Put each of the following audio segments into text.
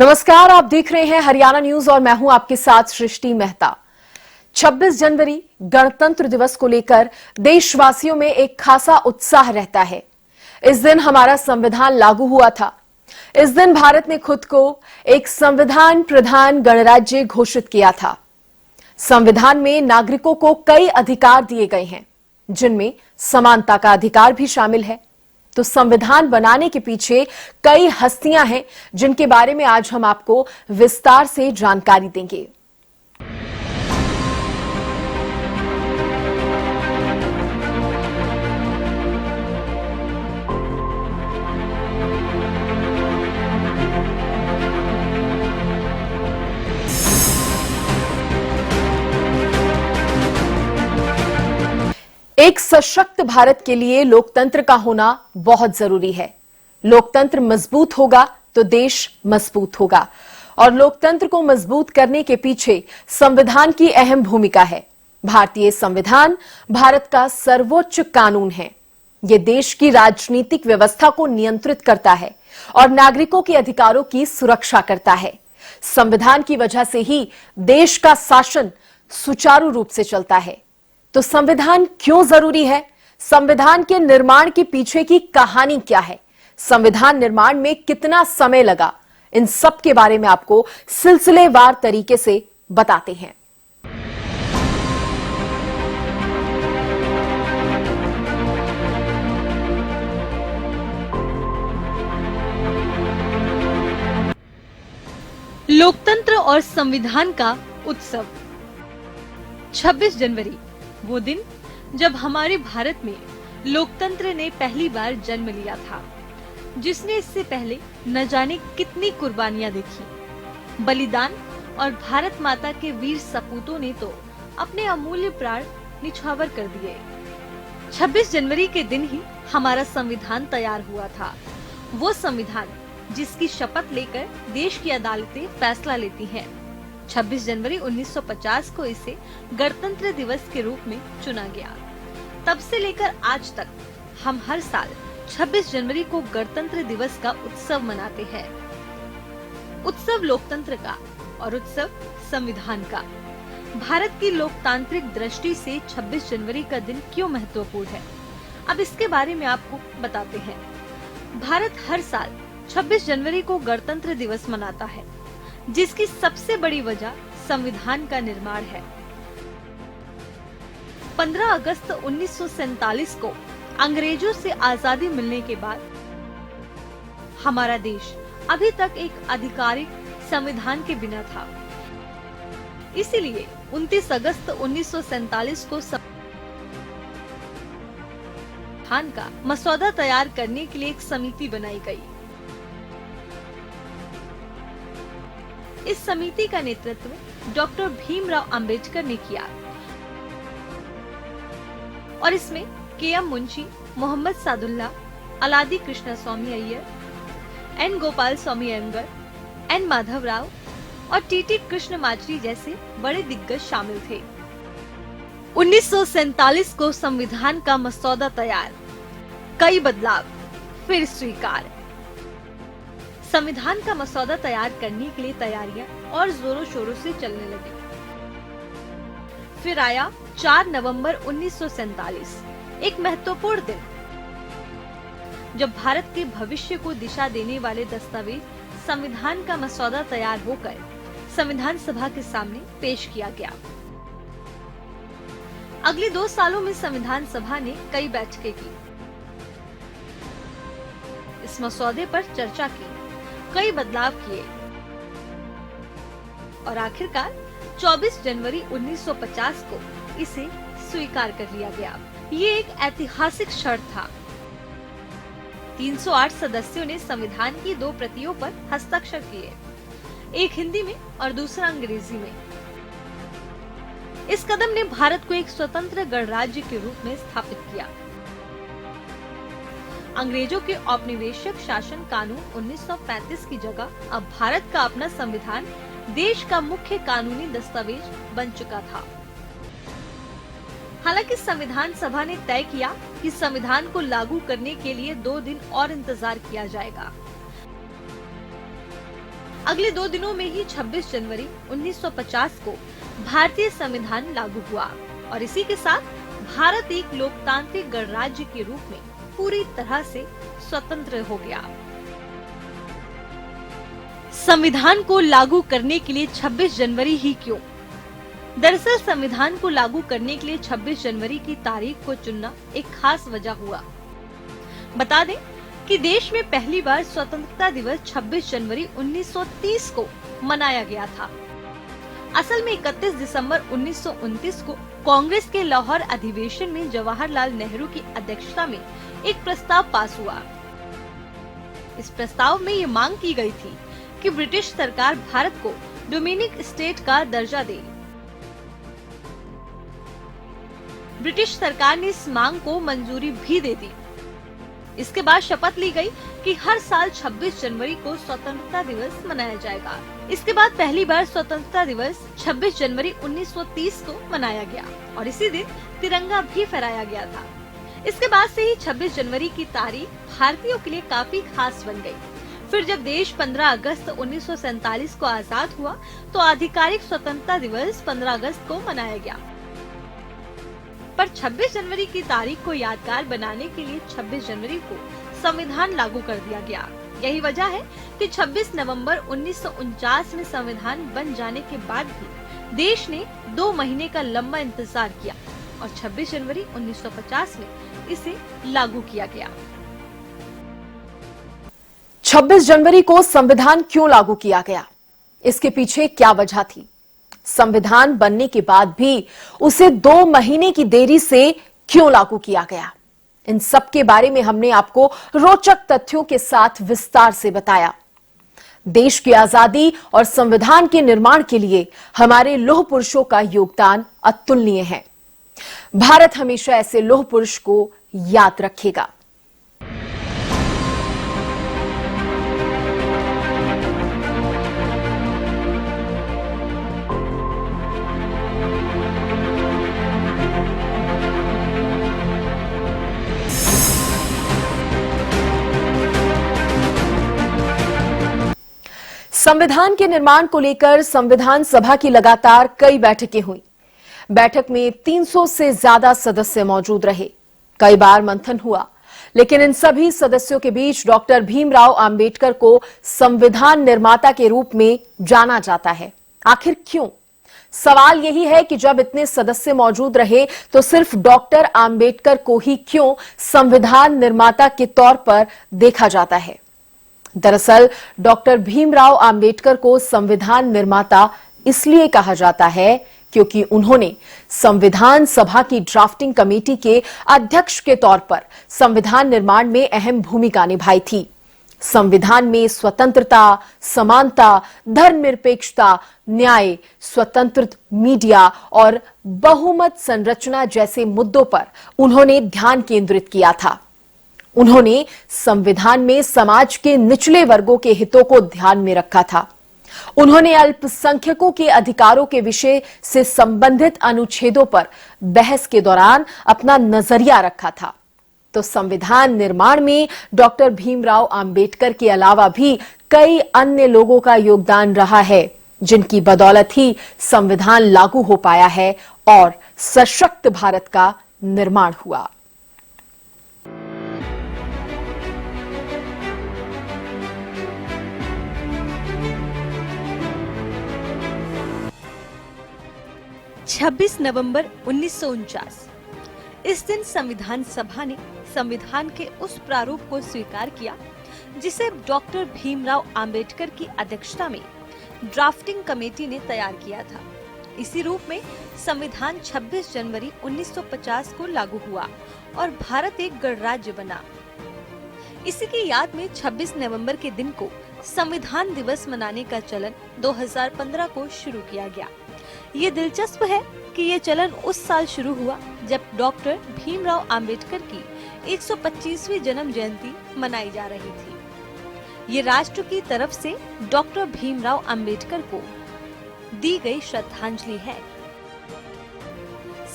नमस्कार, आप देख रहे हैं हरियाणा न्यूज और मैं हूं आपके साथ सृष्टि मेहता। 26 जनवरी गणतंत्र दिवस को लेकर देशवासियों में एक खासा उत्साह रहता है। इस दिन हमारा संविधान लागू हुआ था। इस दिन भारत ने खुद को एक संविधान प्रधान गणराज्य घोषित किया था। संविधान में नागरिकों को कई अधिकार दिए गए हैं, जिनमें समानता का अधिकार भी शामिल है। तो संविधान बनाने के पीछे कई हस्तियां हैं, जिनके बारे में आज हम आपको विस्तार से जानकारी देंगे। एक सशक्त भारत के लिए लोकतंत्र का होना बहुत जरूरी है। लोकतंत्र मजबूत होगा तो देश मजबूत होगा, और लोकतंत्र को मजबूत करने के पीछे संविधान की अहम भूमिका है। भारतीय संविधान भारत का सर्वोच्च कानून है। यह देश की राजनीतिक व्यवस्था को नियंत्रित करता है और नागरिकों के अधिकारों की सुरक्षा करता है। संविधान की वजह से ही देश का शासन सुचारू रूप से चलता है। तो संविधान क्यों जरूरी है? संविधान के निर्माण के पीछे की कहानी क्या है? संविधान निर्माण में कितना समय लगा? इन सब के बारे में आपको सिलसिलेवार तरीके से बताते हैं। लोकतंत्र और संविधान का उत्सव। 26 जनवरी वो दिन जब हमारे भारत में लोकतंत्र ने पहली बार जन्म लिया था, जिसने इससे पहले न जाने कितनी कुर्बानियां देखी। बलिदान और भारत माता के वीर सपूतों ने तो अपने अमूल्य प्राण निछावर कर दिए। 26 जनवरी के दिन ही हमारा संविधान तैयार हुआ था। वो संविधान जिसकी शपथ लेकर देश की अदालतें फैसला लेती हैं। 26 जनवरी 1950 को इसे गणतंत्र दिवस के रूप में चुना गया। तब से लेकर आज तक हम हर साल 26 जनवरी को गणतंत्र दिवस का उत्सव मनाते हैं। उत्सव लोकतंत्र का और उत्सव संविधान का। भारत की लोकतांत्रिक दृष्टि से 26 जनवरी का दिन क्यों महत्वपूर्ण है, अब इसके बारे में आपको बताते हैं। भारत हर साल 26 जनवरी को गणतंत्र दिवस मनाता है, जिसकी सबसे बड़ी वजह संविधान का निर्माण है। 15 अगस्त 1947 को अंग्रेजों से आजादी मिलने के बाद हमारा देश अभी तक एक आधिकारिक संविधान के बिना था। इसीलिए 29 अगस्त 1947 को संविधान का मसौदा तैयार करने के लिए एक समिति बनाई गई। इस समिति का नेतृत्व डॉक्टर भीमराव अंबेडकर ने किया और इसमें के.एम. मुंशी, मोहम्मद सादुल्ला, अलादी कृष्ण स्वामी अय्यर, एन. गोपाल स्वामी अयंगर, एन. माधवराव और टी.टी. कृष्ण माचरी जैसे बड़े दिग्गज शामिल थे। 1947 को संविधान का मसौदा तैयार, कई बदलाव, फिर स्वीकार। संविधान का मसौदा तैयार करने के लिए तैयारियां और जोरों शोरों से चलने लगी। फिर आया 4 नवंबर 1947, एक महत्वपूर्ण दिन, जब भारत के भविष्य को दिशा देने वाले दस्तावेज संविधान का मसौदा तैयार होकर संविधान सभा के सामने पेश किया गया। अगले 2 सालों में संविधान सभा ने कई बैठकें की, इस मसौदे पर चर्चा की, कई बदलाव किए और आखिरकार 24 जनवरी 1950 को इसे स्वीकार कर लिया गया। ये एक ऐतिहासिक क्षण था। 308 सदस्यों ने संविधान की 2 प्रतियों पर हस्ताक्षर किए, एक हिंदी में और दूसरा अंग्रेजी में। इस कदम ने भारत को एक स्वतंत्र गणराज्य के रूप में स्थापित किया। अंग्रेजों के औपनिवेशिक शासन कानून 1935 की जगह अब भारत का अपना संविधान देश का मुख्य कानूनी दस्तावेज बन चुका था। हालांकि संविधान सभा ने तय किया कि संविधान को लागू करने के लिए 2 दिन और इंतजार किया जाएगा। अगले 2 दिनों में ही 26 जनवरी 1950 को भारतीय संविधान लागू हुआ और इसी के साथ भारत एक लोकतांत्रिक गणराज्य के रूप में पूरी तरह से स्वतंत्र हो गया। संविधान को लागू करने के लिए 26 जनवरी ही क्यों? दरअसल संविधान को लागू करने के लिए 26 जनवरी की तारीख को चुनना एक खास वजह हुआ। बता दें कि देश में पहली बार स्वतंत्रता दिवस 26 जनवरी 1930 को मनाया गया था। असल में 31 दिसंबर 1929 को कांग्रेस के लाहौर अधिवेशन में जवाहरलाल नेहरू की अध्यक्षता में एक प्रस्ताव पास हुआ। इस प्रस्ताव में ये मांग की गई थी कि ब्रिटिश सरकार भारत को डोमिनिक स्टेट का दर्जा दे। ब्रिटिश सरकार ने इस मांग को मंजूरी भी दे दी। इसके बाद शपथ ली गई कि हर साल 26 जनवरी को स्वतंत्रता दिवस मनाया जाएगा। इसके बाद पहली बार स्वतंत्रता दिवस 26 जनवरी 1930 को मनाया गया और इसी दिन तिरंगा भी फहराया गया था। इसके बाद से ही 26 जनवरी की तारीख भारतीयों के लिए काफी खास बन गई। फिर जब देश 15 अगस्त 1947 को आजाद हुआ तो आधिकारिक स्वतंत्रता दिवस 15 अगस्त को मनाया गया। पर 26 जनवरी की तारीख को यादगार बनाने के लिए 26 जनवरी को संविधान लागू कर दिया गया। यही वजह है कि 26 नवंबर 1949 में संविधान बन जाने के बाद भी देश ने 2 महीने का लंबा इंतजार किया और 26 जनवरी 1950 में इसे लागू किया गया। 26 जनवरी को संविधान क्यों लागू किया गया? इसके पीछे क्या वजह थी? संविधान बनने के बाद भी उसे 2 महीने की देरी से क्यों लागू किया गया? इन सब के बारे में हमने आपको रोचक तथ्यों के साथ विस्तार से बताया। देश की आजादी और संविधान के निर्माण के लिए हमारे लौह पुरुषों का योगदान अतुलनीय है। भारत हमेशा ऐसे लौह पुरुष को याद रखेगा। संविधान के निर्माण को लेकर संविधान सभा की लगातार कई बैठकें हुई। बैठक में 300 से ज्यादा सदस्य मौजूद रहे। कई बार मंथन हुआ, लेकिन इन सभी सदस्यों के बीच डॉक्टर भीमराव अंबेडकर को संविधान निर्माता के रूप में जाना जाता है। आखिर क्यों? सवाल यही है कि जब इतने सदस्य मौजूद रहे तो सिर्फ डॉक्टर अंबेडकर को ही क्यों संविधान निर्माता के तौर पर देखा जाता है? दरअसल डॉक्टर भीमराव अंबेडकर को संविधान निर्माता इसलिए कहा जाता है क्योंकि उन्होंने संविधान सभा की ड्राफ्टिंग कमेटी के अध्यक्ष के तौर पर संविधान निर्माण में अहम भूमिका निभाई थी। संविधान में स्वतंत्रता, समानता, धर्मनिरपेक्षता, न्याय, स्वतंत्र मीडिया और बहुमत संरचना जैसे मुद्दों पर उन्होंने ध्यान केंद्रित किया था। उन्होंने संविधान में समाज के निचले वर्गों के हितों को ध्यान में रखा था। उन्होंने अल्पसंख्यकों के अधिकारों के विषय से संबंधित अनुच्छेदों पर बहस के दौरान अपना नजरिया रखा था। तो संविधान निर्माण में डॉक्टर भीमराव अंबेडकर के अलावा भी कई अन्य लोगों का योगदान रहा है, जिनकी बदौलत ही संविधान लागू हो पाया है और सशक्त भारत का निर्माण हुआ। छब्बीस नवंबर 1949 इस दिन संविधान सभा ने संविधान के उस प्रारूप को स्वीकार किया जिसे डॉक्टर भीमराव अंबेडकर की अध्यक्षता में ड्राफ्टिंग कमेटी ने तैयार किया था। इसी रूप में संविधान 26 जनवरी 1950 को लागू हुआ और भारत एक गणराज्य बना। इसी की याद में 26 नवंबर के दिन को संविधान दिवस मनाने का चलन 2015 को शुरू किया गया। ये दिलचस्प है कि ये चलन उस साल शुरू हुआ जब डॉक्टर भीमराव अंबेडकर की 125वीं जन्म जयंती मनाई जा रही थी। ये राष्ट्र की तरफ से डॉक्टर भीमराव अंबेडकर को दी गई श्रद्धांजलि है।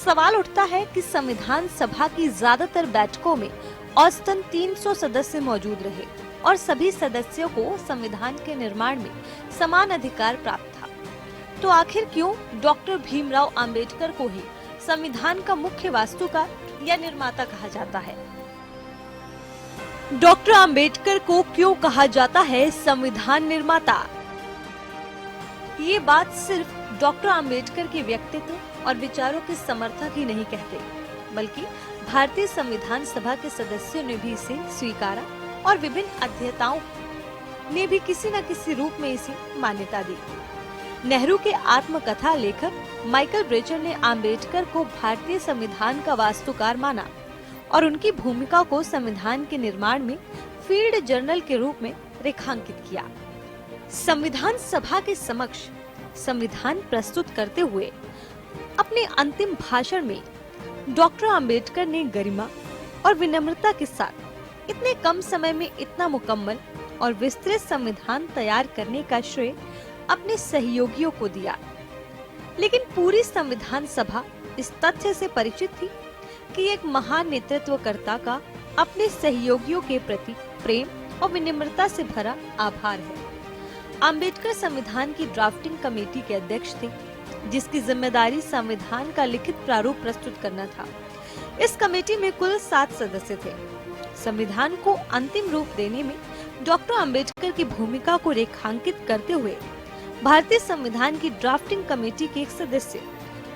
सवाल उठता है कि संविधान सभा की ज्यादातर बैठकों में औसतन 300 सदस्य मौजूद रहे और सभी सदस्यों को संविधान के निर्माण में समान अधिकार प्राप्त था। तो आखिर क्यों डॉक्टर भीमराव अंबेडकर को ही संविधान का मुख्य वास्तुकार या निर्माता कहा जाता है? डॉक्टर अंबेडकर को क्यों कहा जाता है संविधान निर्माता? ये बात सिर्फ डॉक्टर अंबेडकर के व्यक्तित्व और विचारों के समर्थक ही नहीं कहते, बल्कि भारतीय संविधान सभा के सदस्यों ने भी इसे स्वीकारा और विभिन्न अध्येताओं ने भी किसी न किसी रूप में इसे मान्यता दी। नेहरू के आत्मकथा लेखक माइकल ब्रेचर ने अंबेडकर को भारतीय संविधान का वास्तुकार माना और उनकी भूमिका को संविधान के निर्माण में फील्ड जर्नल के रूप में रेखांकित किया। संविधान सभा के समक्ष संविधान प्रस्तुत करते हुए अपने अंतिम भाषण में डॉक्टर अंबेडकर ने गरिमा और विनम्रता के साथ इतने कम समय में इतना मुकम्मल और विस्तृत संविधान तैयार करने का श्रेय अपने सहयोगियों को दिया। लेकिन पूरी संविधान सभा इस तथ्य से परिचित थी कि एक महान नेतृत्वकर्ता का अपने सहयोगियों के प्रति प्रेम और विनम्रता से भरा आभार है। अंबेडकर संविधान की ड्राफ्टिंग कमेटी के अध्यक्ष थे, जिसकी जिम्मेदारी संविधान का लिखित प्रारूप प्रस्तुत करना था। इस कमेटी में कुल 7 सदस्य थे। संविधान को अंतिम रूप देने में डॉक्टर अंबेडकर की भूमिका को रेखांकित करते हुए भारतीय संविधान की ड्राफ्टिंग कमेटी के एक सदस्य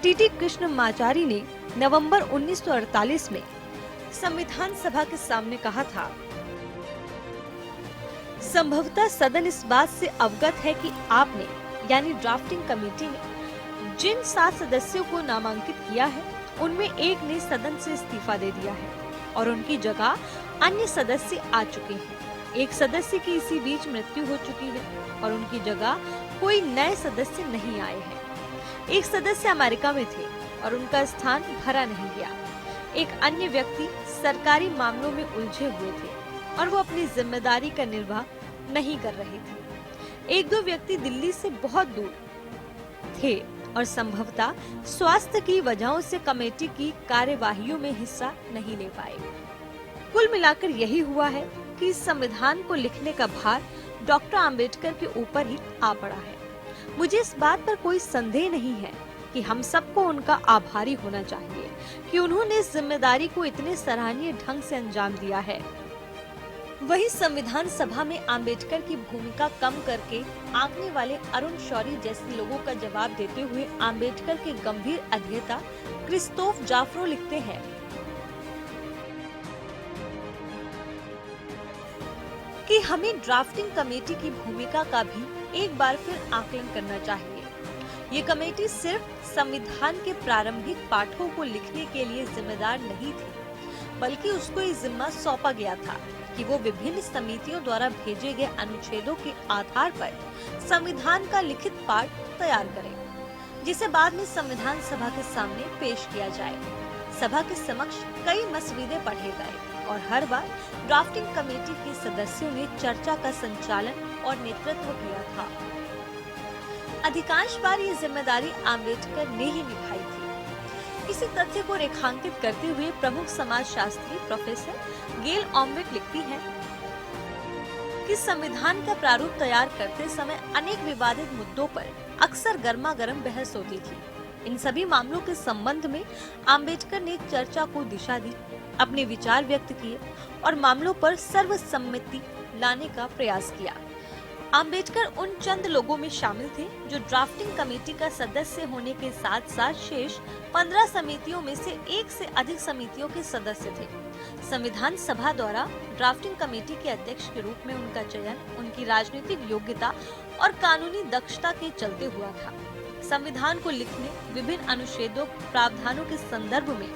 टीटी कृष्णमाचारी ने नवंबर 1948 में संविधान सभा के सामने कहा था, संभवतः सदन इस बात से अवगत है कि आपने यानी ड्राफ्टिंग कमेटी ने जिन 7 सदस्यों को नामांकित किया है, उनमें एक ने सदन से इस्तीफा दे दिया है और उनकी जगह अन्य सदस्य आ चुके हैं। एक सदस्य की इसी बीच मृत्यु हो चुकी है और उनकी जगह कोई नए सदस्य नहीं आए हैं। एक सदस्य अमेरिका में थे और उनका स्थान भरा नहीं गया। एक अन्य व्यक्ति सरकारी मामलों में उलझे हुए थे और वो अपनी जिम्मेदारी का निर्वाह नहीं कर रहे थे। 1-2 व्यक्ति दिल्ली से बहुत दूर थे और संभवतः स्वास्थ्य की वजहों से कमेटी की कार्यवाहियों में हिस्सा नहीं ले पाए। कुल मिलाकर यही हुआ है कि इस संविधान को लिखने का भार डॉक्टर अंबेडकर के ऊपर ही आ पड़ा है। मुझे इस बात पर कोई संदेह नहीं है कि हम सबको उनका आभारी होना चाहिए कि उन्होंने इस जिम्मेदारी को इतने सराहनीय ढंग से अंजाम दिया है। वहीं संविधान सभा में अंबेडकर की भूमिका कम करके आंकने वाले अरुण शौरी जैसे लोगों का जवाब देते हुए अंबेडकर के गंभीर अध्येता क्रिस्तोफ जाफरो लिखते हैं कि हमें ड्राफ्टिंग कमेटी की भूमिका का भी एक बार फिर आकलन करना चाहिए। ये कमेटी सिर्फ संविधान के प्रारंभिक पाठों को लिखने के लिए जिम्मेदार नहीं थी, बल्कि उसको ये जिम्मा सौंपा गया था कि वो विभिन्न समितियों द्वारा भेजे गए अनुच्छेदों के आधार पर संविधान का लिखित पाठ तैयार करें, जिसे बाद में संविधान सभा के सामने पेश किया जाए। सभा के समक्ष कई मसवीदे पढ़े गए और हर बार ड्राफ्टिंग कमेटी के सदस्यों ने चर्चा का संचालन और नेतृत्व किया था। अधिकांश बार ये जिम्मेदारी अंबेडकर ने ही निभाई थी। इसी तथ्य को रेखांकित करते हुए प्रमुख समाजशास्त्री प्रोफेसर गेल ऑम्वेट लिखती हैं कि संविधान का प्रारूप तैयार करते समय अनेक विवादित मुद्दों पर अक्सर गर्मागर्म बहस होती थी। इन सभी मामलों के संबंध में अंबेडकर ने चर्चा को दिशा दी, अपने विचार व्यक्त किए और मामलों पर सर्वसम्मति लाने का प्रयास किया। अंबेडकर उन चंद लोगों में शामिल थे जो ड्राफ्टिंग कमेटी का सदस्य होने के साथ साथ शेष 15 समितियों में से एक से अधिक समितियों के सदस्य थे। संविधान सभा द्वारा ड्राफ्टिंग कमेटी के अध्यक्ष के रूप में उनका चयन उनकी राजनीतिक योग्यता और कानूनी दक्षता के चलते हुआ था। संविधान को लिखने, विभिन्न अनुच्छेदों प्रावधानों के संदर्भ में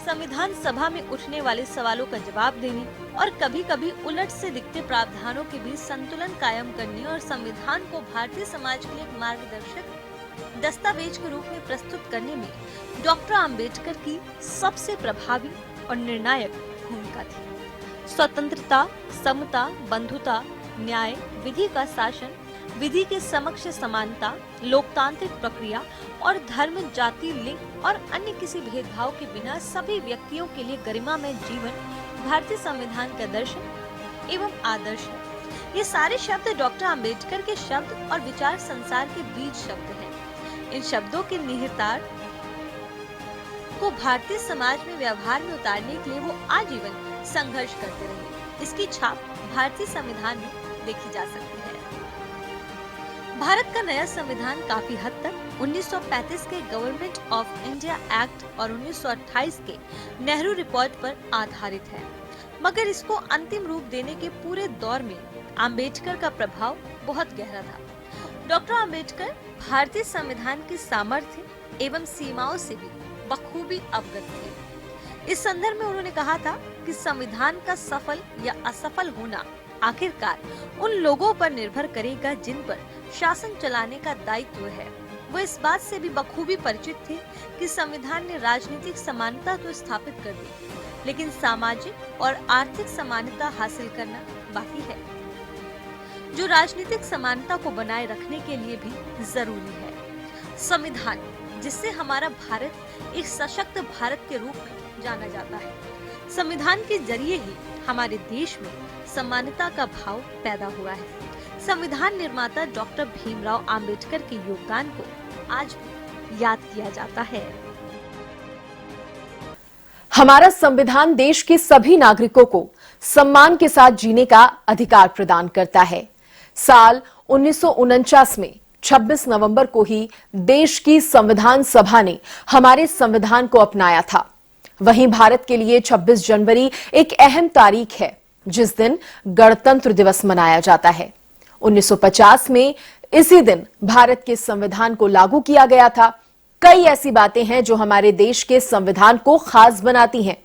संविधान सभा में उठने वाले सवालों का जवाब देने और कभी-कभी उलट से दिखते प्रावधानों के बीच संतुलन कायम करने और संविधान को भारतीय समाज के लिए एक मार्गदर्शक दस्तावेज के रूप में प्रस्तुत करने में डॉक्टर अंबेडकर की सबसे प्रभावी और निर्णायक भूमिका थी। स्वतंत्रता, समता, बंधुता, न्याय, विधि का शासन, विधि के समक्ष समानता, लोकतांत्रिक प्रक्रिया और धर्म, जाति, लिंग और अन्य किसी भेदभाव के बिना सभी व्यक्तियों के लिए गरिमामय जीवन भारतीय संविधान का दर्शन एवं आदर्श है। ये सारे शब्द डॉक्टर आम्बेडकर के शब्द और विचार संसार के बीच शब्द हैं। इन शब्दों के निहितार्थ को भारतीय समाज में व्यवहार में उतारने के लिए वो आजीवन संघर्ष करते रहे। इसकी छाप भारतीय संविधान में देखी जा सकती है। भारत का नया संविधान काफी हद तक 1935 के गवर्नमेंट ऑफ इंडिया एक्ट और 1928 के नेहरू रिपोर्ट पर आधारित है, मगर इसको अंतिम रूप देने के पूरे दौर में आम्बेडकर का प्रभाव बहुत गहरा था। डॉक्टर आम्बेडकर भारतीय संविधान की सामर्थ्य एवं सीमाओं से भी बखूबी अवगत थे। इस संदर्भ में उन्होंने कहा था कि संविधान का सफल या असफल होना आखिरकार उन लोगों पर निर्भर करेगा जिन पर शासन चलाने का दायित्व है। वो इस बात से भी बखूबी परिचित थे कि संविधान ने राजनीतिक समानता तो स्थापित कर दी, लेकिन सामाजिक और आर्थिक समानता हासिल करना बाकी है, जो राजनीतिक समानता को बनाए रखने के लिए भी जरूरी है। संविधान, जिससे हमारा भारत एक सशक्त भारत के रूप में जाना जाता है, संविधान के जरिए ही हमारे देश में समानता का भाव पैदा हुआ है। संविधान निर्माता डॉक्टर भीमराव आम्बेडकर के योगदान को आज भी याद किया जाता है। हमारा संविधान देश के सभी नागरिकों को सम्मान के साथ जीने का अधिकार प्रदान करता है। साल 1949 में 26 नवंबर को ही देश की संविधान सभा ने हमारे संविधान को अपनाया था। वहीं भारत के लिए 26 जनवरी एक अहम तारीख है, जिस दिन गणतंत्र दिवस मनाया जाता है। 1950 में इसी दिन भारत के संविधान को लागू किया गया था। कई ऐसी बातें हैं जो हमारे देश के संविधान को खास बनाती हैं।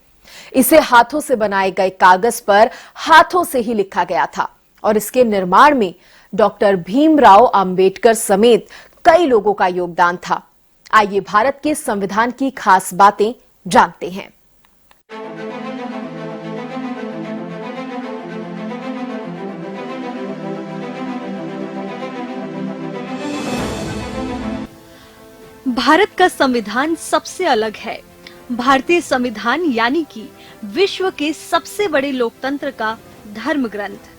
इसे हाथों से बनाए गए कागज पर हाथों से ही लिखा गया था और इसके निर्माण में डॉक्टर भीमराव अंबेडकर समेत कई लोगों का योगदान था। आइए भारत के संविधान की खास बातें जानते हैं। भारत का संविधान सबसे अलग है। भारतीय संविधान यानी कि विश्व के सबसे बड़े लोकतंत्र का धर्म ग्रंथ।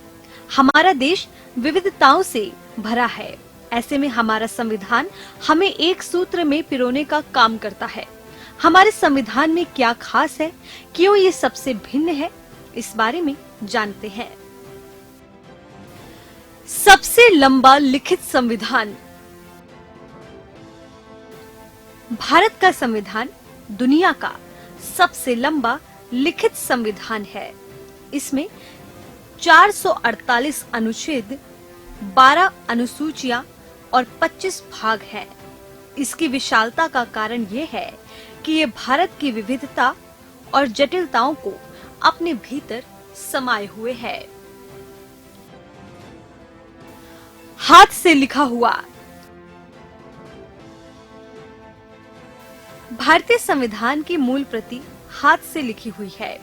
हमारा देश विविधताओं से भरा है। ऐसे में हमारा संविधान हमें एक सूत्र में पिरोने का काम करता है। हमारे संविधान में क्या खास है, क्यों ये सबसे भिन्न है, इस बारे में जानते हैं। सबसे लंबा लिखित संविधान। भारत का संविधान दुनिया का सबसे लंबा लिखित संविधान है। इसमें 448 अनुच्छेद, 12 अनुसूचियां और 25 भाग हैं। इसकी विशालता का कारण यह है कि ये भारत की विविधता और जटिलताओं को अपने भीतर समाये हुए है। हाथ से लिखा हुआ। भारतीय संविधान की मूल प्रति हाथ से लिखी हुई है।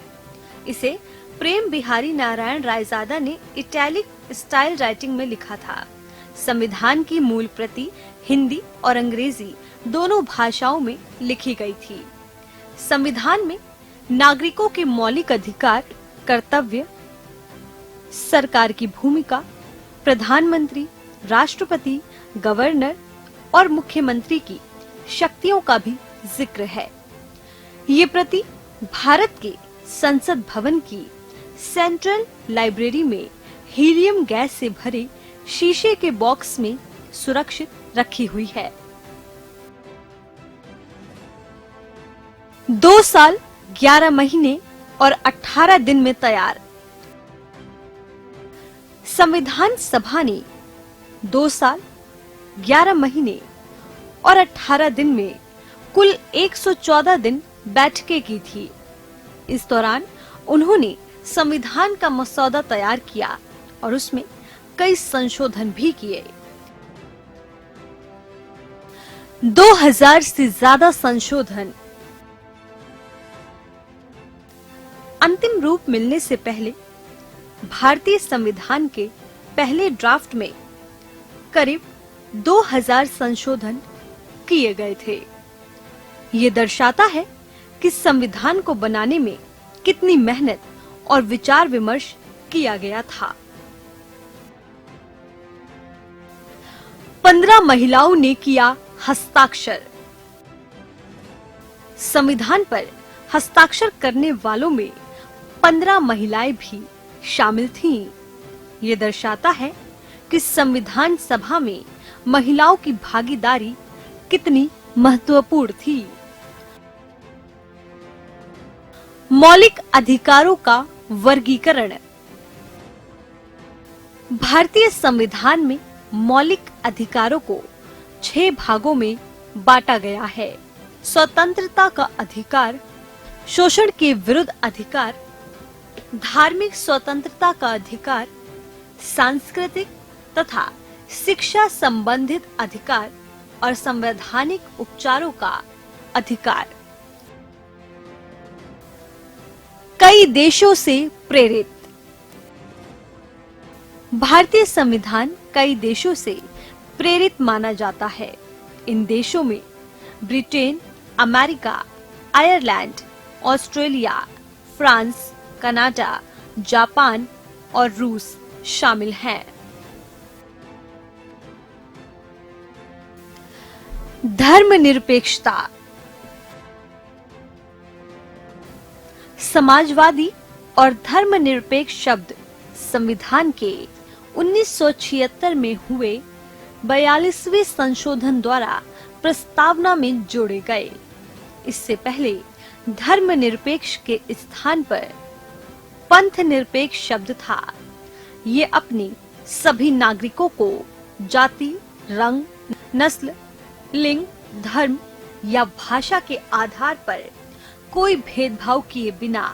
इसे प्रेम बिहारी नारायण रायजादा ने इटैलिक स्टाइल राइटिंग में लिखा था। संविधान की मूल प्रति हिंदी और अंग्रेजी दोनों भाषाओं में लिखी गई थी। संविधान में नागरिकों के मौलिक अधिकार, कर्तव्य, सरकार की भूमिका, प्रधानमंत्री, राष्ट्रपति, गवर्नर और मुख्यमंत्री की शक्तियों का भी जिक्र है। ये प्रति भारत के संसद भवन की सेंट्रल लाइब्रेरी में हीलियम गैस से भरे शीशे के बॉक्स में सुरक्षित रखी हुई है। 2 साल 11 महीने और 18 दिन में तैयार। संविधान सभा ने 2 साल 11 महीने और 18 दिन में कुल 114 दिन बैठकें की थी। इस दौरान उन्होंने संविधान का मसौदा तैयार किया और उसमें कई संशोधन भी किए। 2000 से ज्यादा संशोधन। अंतिम रूप मिलने से पहले भारतीय संविधान के पहले ड्राफ्ट में करीब 2000 संशोधन किए गए थे। ये दर्शाता है कि संविधान को बनाने में कितनी मेहनत और विचार विमर्श किया गया था। 15 महिलाओं ने किया हस्ताक्षर। संविधान पर हस्ताक्षर करने वालों में 15 महिलाएं भी शामिल थीं। ये दर्शाता है कि संविधान सभा में महिलाओं की भागीदारी कितनी महत्वपूर्ण थी। मौलिक अधिकारों का वर्गीकरण। भारतीय संविधान में मौलिक अधिकारों को 6 भागों में बांटा गया है। स्वतंत्रता का अधिकार, शोषण के विरुद्ध अधिकार, धार्मिक स्वतंत्रता का अधिकार, सांस्कृतिक तथा शिक्षा संबंधित अधिकार और संवैधानिक उपचारों का अधिकार। कई देशों से प्रेरित। भारतीय संविधान कई देशों से प्रेरित माना जाता है। इन देशों में Britain, America, Ireland, Australia, France, Canada, Japan और रूस शामिल हैं। धर्मनिरपेक्षता। समाजवादी और धर्मनिरपेक्ष शब्द संविधान के 1976 में हुए 42वें संशोधन द्वारा प्रस्तावना में जोड़े गए। इससे पहले धर्मनिरपेक्ष के स्थान पर पंथ निरपेक्ष शब्द था। ये अपने सभी नागरिकों को जाति, रंग, नस्ल, लिंग, धर्म या भाषा के आधार पर कोई भेदभाव किए बिना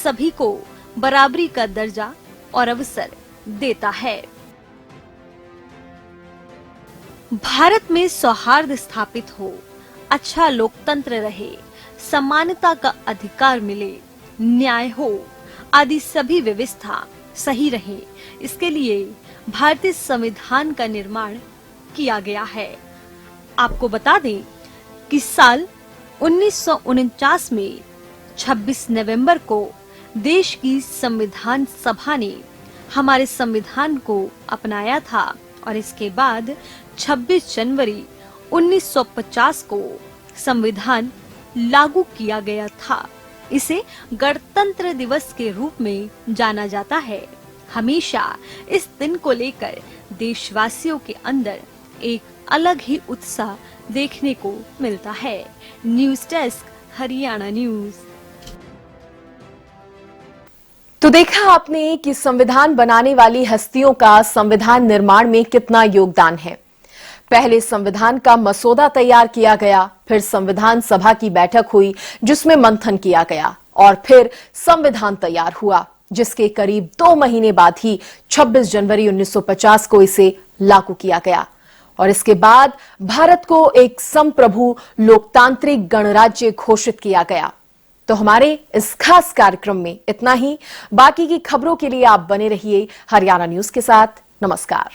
सभी को बराबरी का दर्जा और अवसर देता है। भारत में सौहार्द स्थापित हो, अच्छा लोकतंत्र रहे, समानता का अधिकार मिले, न्याय हो आदि सभी व्यवस्था सही रहे, इसके लिए भारतीय संविधान का निर्माण किया गया है। आपको बता दें कि साल 1949 में 26 नवंबर को देश की संविधान सभा ने हमारे संविधान को अपनाया था और इसके बाद 26 जनवरी 1950 को संविधान लागू किया गया था। इसे गणतंत्र दिवस के रूप में जाना जाता है। हमेशा इस दिन को लेकर देशवासियों के अंदर एक अलग ही उत्साह देखने को मिलता है। News desk, Haryana news. तो देखा आपने कि संविधान बनाने वाली हस्तियों का संविधान निर्माण में कितना योगदान है। पहले संविधान का मसौदा तैयार किया गया, फिर संविधान सभा की बैठक हुई जिसमें मंथन किया गया और फिर संविधान तैयार हुआ, जिसके करीब 2 महीने बाद ही 26 जनवरी 1950 को इसे लागू किया गया और इसके बाद भारत को एक संप्रभु लोकतांत्रिक गणराज्य घोषित किया गया। तो हमारे इस खास कार्यक्रम में इतना ही। बाकी की खबरों के लिए आप बने रहिए हरियाणा न्यूज के साथ। नमस्कार।